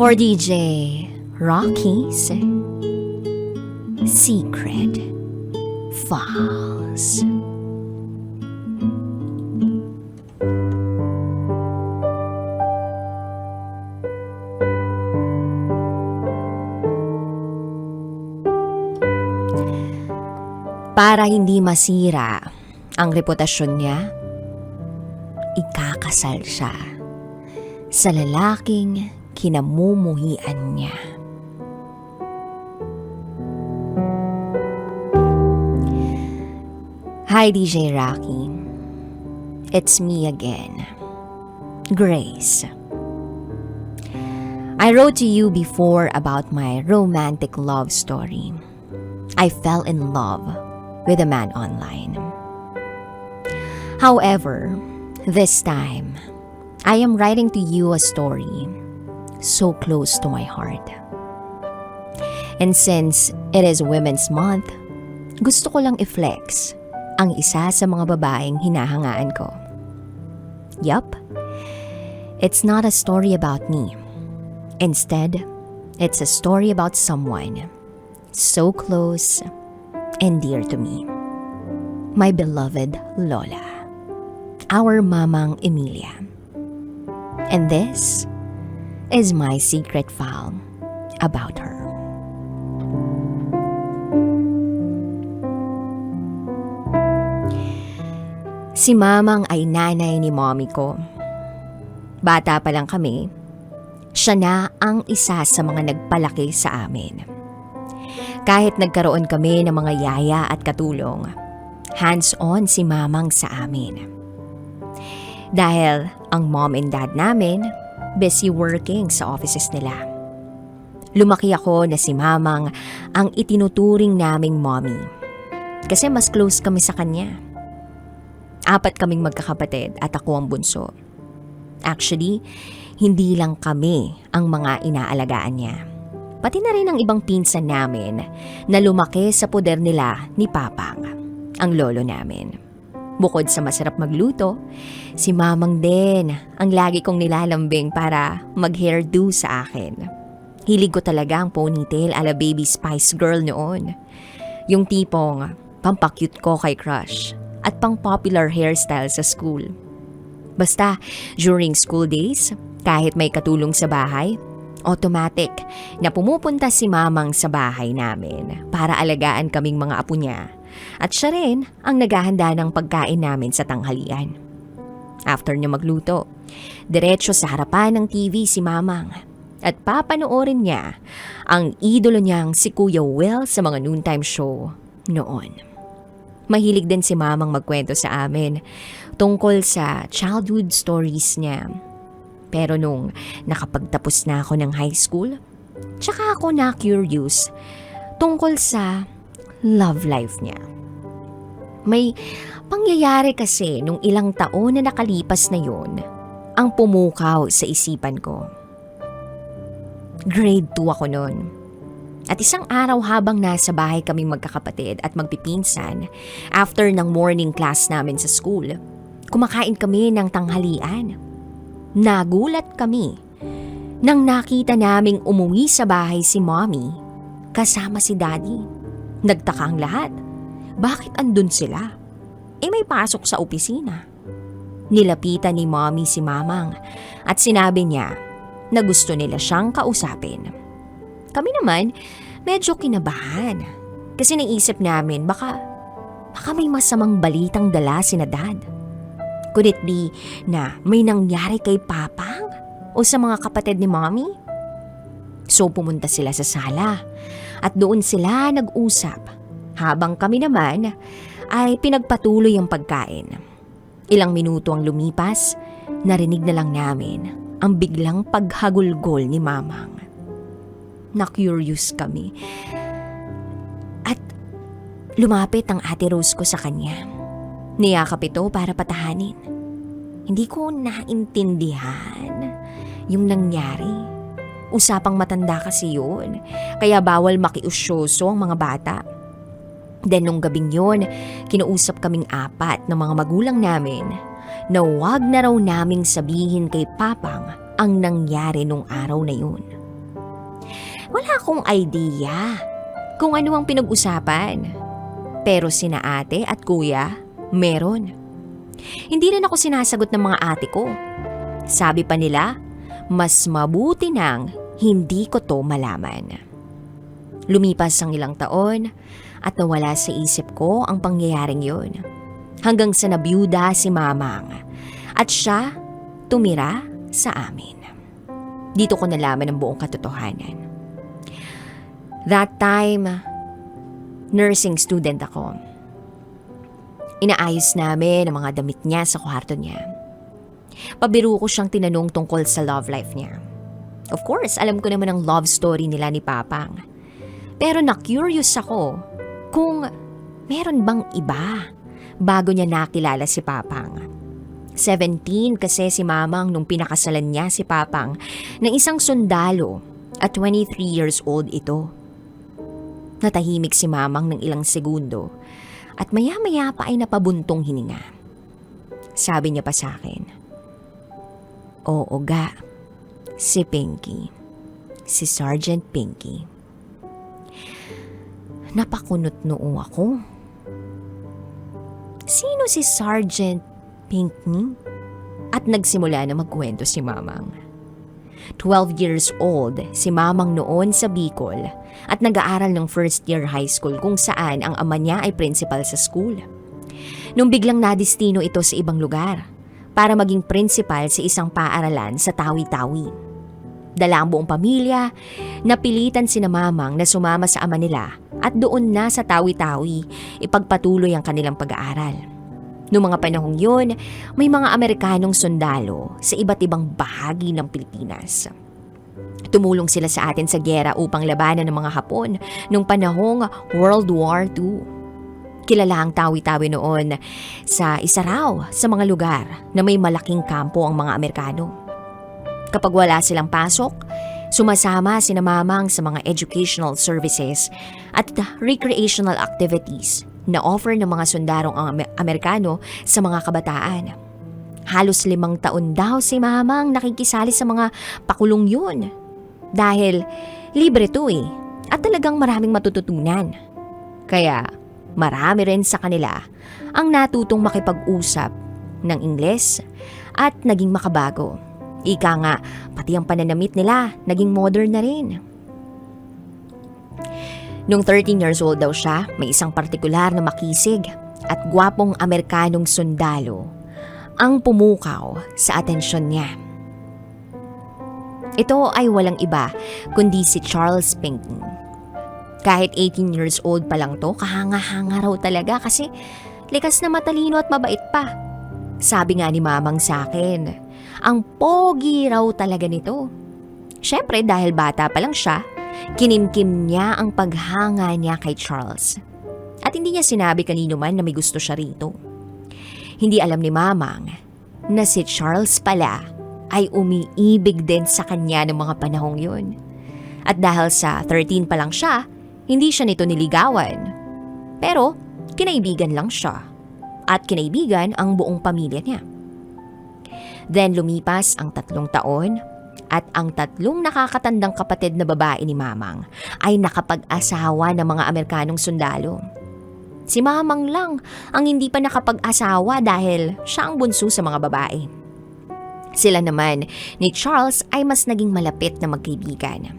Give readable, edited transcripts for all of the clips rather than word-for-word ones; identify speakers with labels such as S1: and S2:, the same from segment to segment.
S1: for DJ Rocky's Secret Files. Para hindi masira ang reputasyon niya, ikakasal siya sa lalaking kinamumuhian niya. Hi DJ Rocky, it's me again, Grace. I wrote to you before about my romantic love story. I fell in love with a man online. However, this time, I am writing to you a story so close to my heart. And since it is Women's Month, gusto ko lang i-flex ang isa sa mga babaeng hinahangaan ko. Yup, it's not a story about me. Instead, it's a story about someone so close and dear to me. My beloved Lola, our Mamang Emilia. And this is my secret file about her. Si Mamang ay nanay ni mommy ko. Bata pa lang kami, siya na ang isa sa mga nagpalaki sa amin. Kahit nagkaroon kami ng mga yaya at katulong, hands-on si Mamang sa amin. Dahil ang mom and dad namin, busy working sa offices nila. Lumaki ako na si Mamang ang itinuturing naming mommy. Kasi mas close kami sa kanya. 4 kaming magkakapatid at ako ang bunso. Actually, hindi lang kami ang mga inaalagaan niya. Pati na rin ang ibang pinsan namin na lumaki sa poder nila ni Papang, ang lolo namin. Bukod sa masarap magluto, si Mamang din ang lagi kong nilalambing para mag-hairdo sa akin. Hilig ko talaga ang ponytail ala Baby Spice Girl noon. Yung tipong pampakyut ko kay crush at pang popular hairstyle sa school. Basta during school days, kahit may katulong sa bahay, automatic na pumupunta si Mamang sa bahay namin para alagaan kaming mga apo niya. At siya rin ang naghahanda ng pagkain namin sa tanghalian. After niya magluto, diretso sa harapan ng TV si Mamang at papanoorin niya ang idolo niyang si Kuya Will sa mga noontime show noon. Mahilig din si Mamang magkwento sa amin tungkol sa childhood stories niya. Pero nung nakapagtapos na ako ng high school, tsaka ako na-curious tungkol sa love life niya. May pangyayari kasi nung ilang taon na nakalipas na yun ang pumukaw sa isipan ko. Grade 2 ako noon. At isang araw habang nasa bahay kaming magkakapatid at magpipinsan, after ng morning class namin sa school, kumakain kami ng tanghalian. Nagulat kami nang nakita naming umuwi sa bahay si mommy kasama si daddy. Nagtaka ang lahat. Bakit andun sila? May pasok sa opisina. Nilapitan ni mommy si Mamang at sinabi niya na gusto nila siyang kausapin. Kami naman medyo kinabahan kasi naisip namin baka may masamang balitang dala sina dad. Could it be na may nangyari kay Papang o sa mga kapatid ni mommy? So pumunta sila sa sala at doon sila nag-usap habang kami naman ay pinagpatuloy ang pagkain. Ilang minuto ang lumipas, narinig na lang namin ang biglang paghagulgol ni Mamang. Na-curious kami at lumapit ang Ate Rose ko sa kanya. Niyakap ito para patahanin. Hindi ko naintindihan yung nangyari. Usapang matanda kasi yun, kaya bawal makiusyoso ang mga bata. Then nung gabing yun, kinausap kaming 4 ng mga magulang namin na wag na raw naming sabihin kay Papang ang nangyari nung araw na yun. Wala akong idea kung ano ang pinag-usapan. Pero sina ate at kuya, meron. Hindi rin ako sinasagot ng mga ate ko. Sabi pa nila, mas mabuti nang hindi ko to malaman. Lumipas ang ilang taon at nawala sa isip ko ang pangyayaring yun. Hanggang sa nabiyuda si Mamang at siya tumira sa amin. Dito ko nalaman ang buong katotohanan. That time, nursing student ako. Inaayos namin ang mga damit niya sa kwarto niya. Pabiro ko siyang tinanong tungkol sa love life niya. Of course, alam ko naman ang love story nila ni Papang. Pero na-curious ako kung meron bang iba bago niya nakilala si Papang. 17 kasi si Mamang nung pinakasalan niya si Papang ng isang sundalo at 23 years old ito. Natahimik si Mamang ng ilang segundo at maya-maya pa ay napabuntong hininga. Sabi niya pa sa akin, "Oo ga, si Pinky, si Sergeant Pinky." Napakunot noo ako. Sino si Sergeant Pinky? At nagsimula na magkwento si Mamang. 12 years old si Mamang noon sa Bicol at nag-aaral ng first year high school kung saan ang ama niya ay principal sa school. Nung biglang nadistino ito sa ibang lugar para maging principal sa isang paaralan sa Tawi-Tawi. Dala ang buong pamilya, napilitan sina Mamang na sumama sa ama nila at doon na sa Tawi-Tawi ipagpatuloy ang kanilang pag-aaral. Noong mga panahong yun, may mga Amerikanong sundalo sa iba't ibang bahagi ng Pilipinas. Tumulong sila sa atin sa giyera upang labanan ng mga Hapon noong panahong World War II. Kilala ang Tawi-Tawi noon sa isa raw sa mga lugar na may malaking kampo ang mga Amerikano. Kapag wala silang pasok, sumasama sina Mamang sa mga educational services at recreational activities na offer ng mga sundarong Amerikano sa mga kabataan. Halos 5 taon daw si Mamang nakikisali sa mga pakulong yun. Dahil libre to at talagang maraming matututunan. Kaya marami rin sa kanila ang natutong makipag-usap ng Ingles at naging makabago. Ika nga, pati ang pananamit nila naging modern na rin. Nung 13 years old daw siya, may isang partikular na makisig at gwapong Amerikanong sundalo ang pumukaw sa atensyon niya. Ito ay walang iba kundi si Charles Pinky. Kahit 18 years old pa lang to, kahanga-hanga raw talaga kasi likas na matalino at mabait pa. Sabi nga ni Mamang sa akin, ang pogi raw talaga nito. Syempre dahil bata pa lang siya, kinimkim niya ang paghanga niya kay Charles. At hindi niya sinabi kanino man na may gusto siya rito. Hindi alam ni Mamang na si Charles pala ay umiibig din sa kanya ng mga panahong yun. At dahil sa 13 pa lang siya, hindi siya nito niligawan. Pero kinaibigan lang siya. At kinaibigan ang buong pamilya niya. Then lumipas ang 3 taon at ang 3 nakakatandang kapatid na babae ni Mamang ay nakapag-asawa ng mga Amerikanong sundalo. Si Mamang lang ang hindi pa nakapag-asawa dahil siya ang bunso sa mga babae. Sila naman ni Charles ay mas naging malapit na magkaibigan.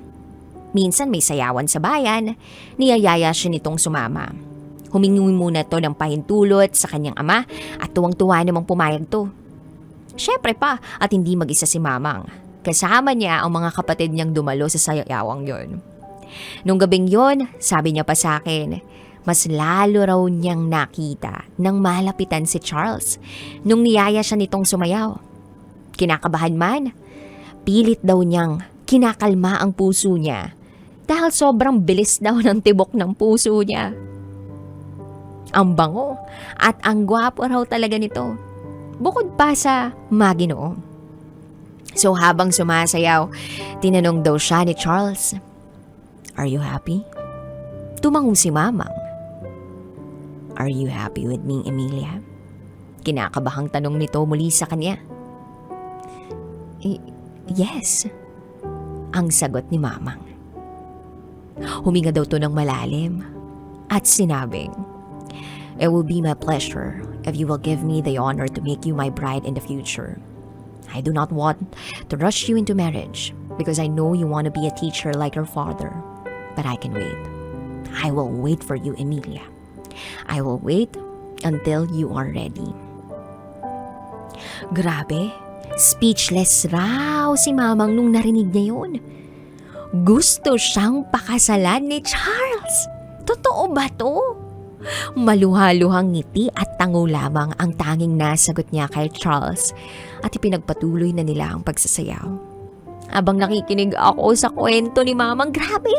S1: Minsan may sayawan sa bayan, niyayaya siya nitong sumama. Humingi muna to ng pahintulot sa kanyang ama at tuwang-tuwa namang pumayag to. Syempre pa at hindi mag-isa si Mamang. Kasama niya ang mga kapatid niyang dumalo sa sayawang yon. Nung gabing yon, sabi niya pa sa akin, mas lalo raw niyang nakita nang malapitan si Charles nung niyaya siya nitong sumayaw. Kinakabahan man, pilit daw niyang kinakalma ang puso niya dahil sobrang bilis daw ng tibok ng puso niya. Ang bango at ang gwapo raw talaga nito. Bukod pa sa maginoo. So habang sumasayaw, tinanong daw siya ni Charles, "Are you happy?" Tumango si Mamang. "Are you happy with me, Emilia?" Kinakabahang tanong nito muli sa kanya. Yes, ang sagot ni Mamang. Huminga daw to ng malalim at sinabing, "It will be my pleasure if you will give me the honor to make you my bride in the future. I do not want to rush you into marriage because I know you want to be a teacher like your father. But I can wait. I will wait for you, Emilia. I will wait until you are ready." Grabe, speechless raw si Mamang nung narinig niya yun. Gusto siyang pakasalan ni Charles. Totoo ba to? Maluha-luhang ngiti at tango lamang ang tanging nasagot niya kay Charles at ipinagpatuloy na nila ang pagsasayaw. Habang nakikinig ako sa kwento ni Mamang, grabe,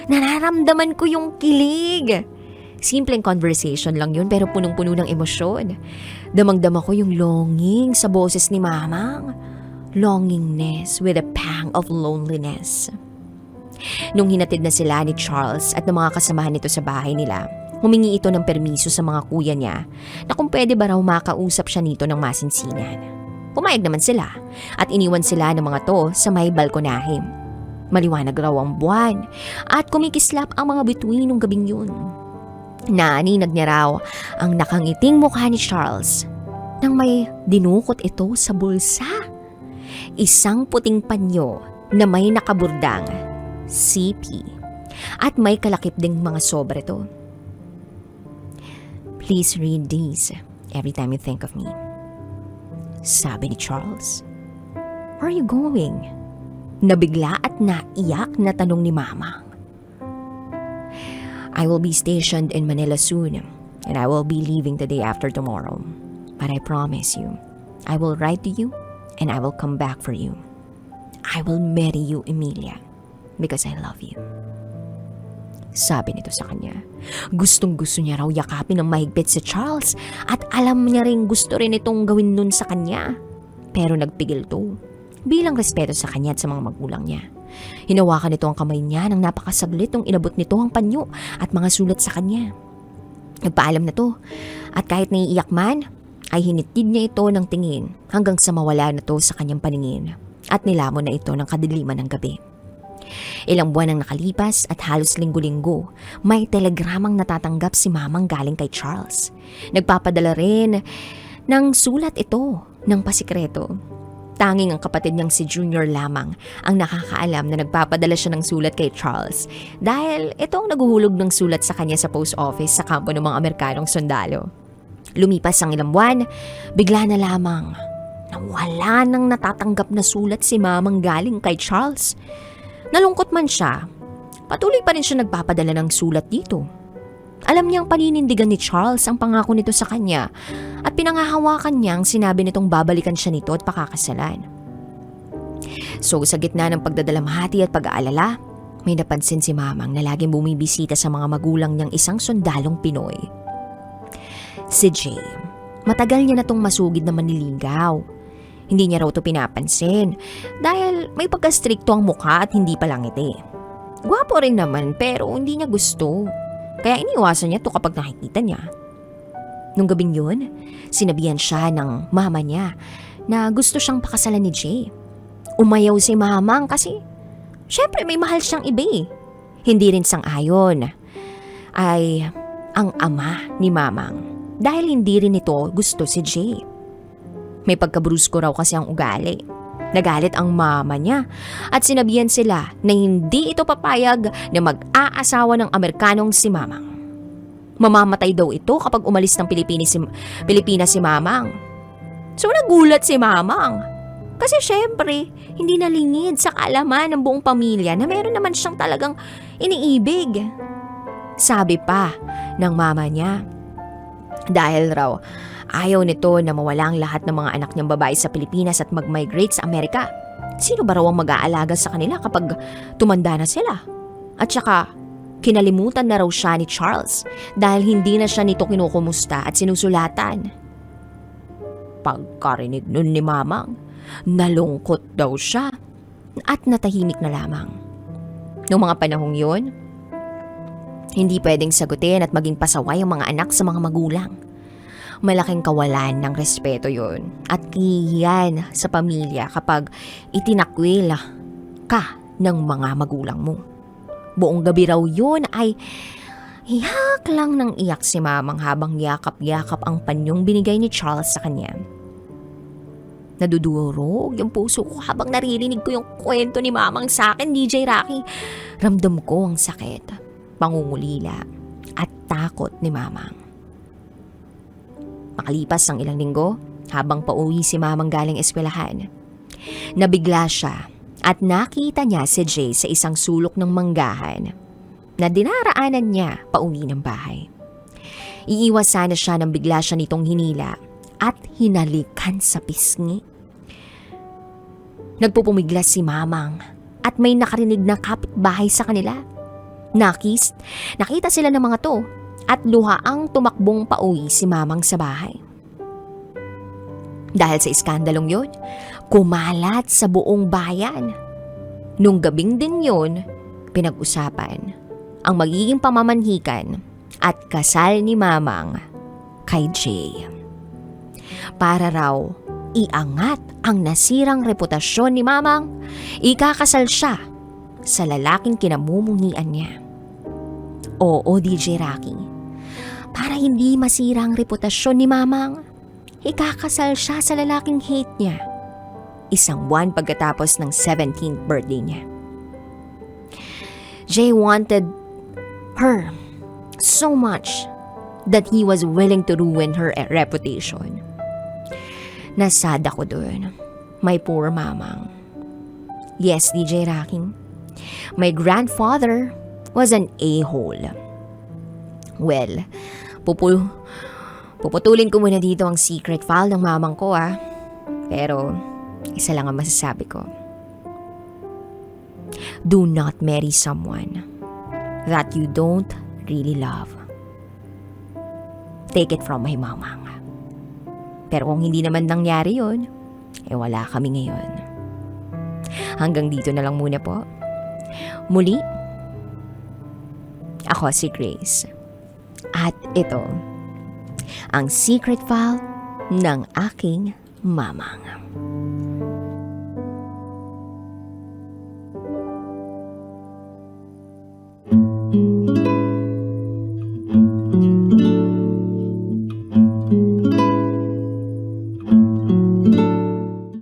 S1: nararamdaman ko yung kilig. Simpleng conversation lang yun pero punong-puno ng emosyon. Damang-dama ko yung longing sa boses ni Mamang. Longingness with a pang of loneliness. Nung hinatid na sila ni Charles at ng mga kasamahan nito sa bahay nila, humingi ito ng permiso sa mga kuya niya na kung pwede ba raw makausap siya nito ng masinsinan. Pumayag naman sila at iniwan sila ng mga to sa may balkonahe. Maliwanag raw ang buwan at kumikislap ang mga bituin ng gabing yun. Naaninag niya raw ang nakangiting mukha ni Charles nang may dinukot ito sa bulsa. Isang puting panyo na may nakaburdang CP at may kalakip ding mga sobre to. "Please read these every time you think of me," sabi ni Charles. "Where are you going?" Nabigla at naiyak na tanong ni Mama. "I will be stationed in Manila soon and I will be leaving the day after tomorrow. But I promise you, I will write to you and I will come back for you. I will marry you, Emilia, because I love you." Sabi nito sa kanya. Gustong-gusto niya raw yakapin ng mahigpit si Charles at alam niya rin gusto rin itong gawin nun sa kanya. Pero nagpigil to bilang respeto sa kanya at sa mga magulang niya. Hinawakan nito ang kamay niya nang napakasaglit nung inabot nito ang panyo at mga sulat sa kanya. Nagpaalam na to at kahit naiiyak man, ay hinitid niya ito ng tingin hanggang sa mawala na to sa kanyang paningin at nilamon na ito ng kadiliman ng gabi. Ilang buwan ang nakalipas at halos linggo-linggo, may telegramang natatanggap si Mamang galing kay Charles. Nagpapadala rin ng sulat ito ng pasikreto. Tanging ang kapatid niyang si Junior lamang ang nakakaalam na nagpapadala siya ng sulat kay Charles dahil ito ang naguhulog ng sulat sa kanya sa post office sa kampo ng mga Amerikanong sundalo. Lumipas ang ilang buwan, bigla na lamang na wala nang natatanggap na sulat si Mamang galing kay Charles. Nalungkot man siya, patuloy pa rin siya nagpapadala ng sulat dito. Alam niyang paninindigan ni Charles ang pangako nito sa kanya at pinangahawakan niyang sinabi nitong babalikan siya nito at pakakasalan. So sa gitna ng pagdadalamhati at pag-aalala, may napansin si Mamang na laging bumibisita sa mga magulang niyang isang sundalong Pinoy. Si Jay, matagal niya na tong masugid na manliligaw. Hindi niya raw ito pinapansin dahil may pagka-strikto ang mukha at hindi pa lang ngiti. Gwapo rin naman pero hindi niya gusto. Kaya iniwasan niya ito kapag nakikita niya. Nung gabing yun, sinabihan siya ng mama niya na gusto siyang pakasalan ni Jay. Umayaw si Mamang kasi syempre may mahal siyang iba eh. Hindi rin sang-ayon ay ang ama ni Mamang dahil hindi rin ito gusto si Jay. May pagkabrusko raw kasi ang ugali. Nagalit ang mama niya at sinabihan sila na hindi ito papayag na mag-aasawa ng Amerikanong si Mamang. Mamamatay daw ito kapag umalis ng Pilipinas si Mamang. So nagulat si Mamang. Kasi syempre, hindi nalingid sa kaalaman ng buong pamilya na meron naman siyang talagang iniibig. Sabi pa ng mama niya, dahil raw ayaw nito na mawala ang lahat ng mga anak niyang babae sa Pilipinas at mag-migrate sa Amerika. Sino ba raw ang mag-aalaga sa kanila kapag tumanda na sila? At saka, kinalimutan na raw siya ni Charles dahil hindi na siya nito kinukumusta at sinusulatan. Pagkarinig nun ni Mamang, nalungkot daw siya at natahimik na lamang. Noong mga panahong yun, hindi pwedeng sagutin at maging pasaway ang mga anak sa mga magulang. Malaking kawalan ng respeto yun at kihiyan sa pamilya kapag itinakwil ka ng mga magulang mo. Buong gabi raw yun ay iyak lang ng iyak si mamang habang yakap-yakap ang panyong binigay ni Charles sa kanya. Nadudurog yung puso ko habang naririnig ko yung kwento ni mamang sa akin, DJ Rocky. Ramdam ko ang sakit, pangungulila at takot ni mamang. Makalipas ang ilang linggo, habang pauwi si mamang galing eskwelahan, nabigla siya at nakita niya si Jay sa isang sulok ng manggahan na dinaraanan niya pauwi ng bahay. Iiwas sana siya nang bigla siya nitong hinila at hinalikan sa pisngi. Nagpupumiglas si mamang at may nakarinig na kapitbahay sa kanila. Nakita sila ng mga to at luhaang tumakbong pauwi si mamang sa bahay. Dahil sa iskandalong yun, kumalat sa buong bayan. Nung gabing din yun, pinag-usapan ang magiging pamamanhikan at kasal ni mamang kay Jay. Para raw iangat ang nasirang reputasyon ni mamang, ikakasal siya sa lalaking kinamumuhian niya. Oo, DJ Rocky, para hindi masira ang reputasyon ni mamang, ikakasal siya sa lalaking hate niya, isang buwan pagkatapos ng 17th birthday niya. Jay wanted her so much that he was willing to ruin her reputation. Nasad ako dun. My poor mamang. Yes, DJ Rocky, my grandfather was an a-hole. Well, puputulin ko muna dito ang secret file ng mamang ko Pero, isa lang ang masasabi ko. Do not marry someone that you don't really love. Take it from my mamang. Pero kung hindi naman nangyari yun, wala kami ngayon. Hanggang dito na lang muna po. Muli, ako si Grace. At ito, ang secret file ng aking mamang.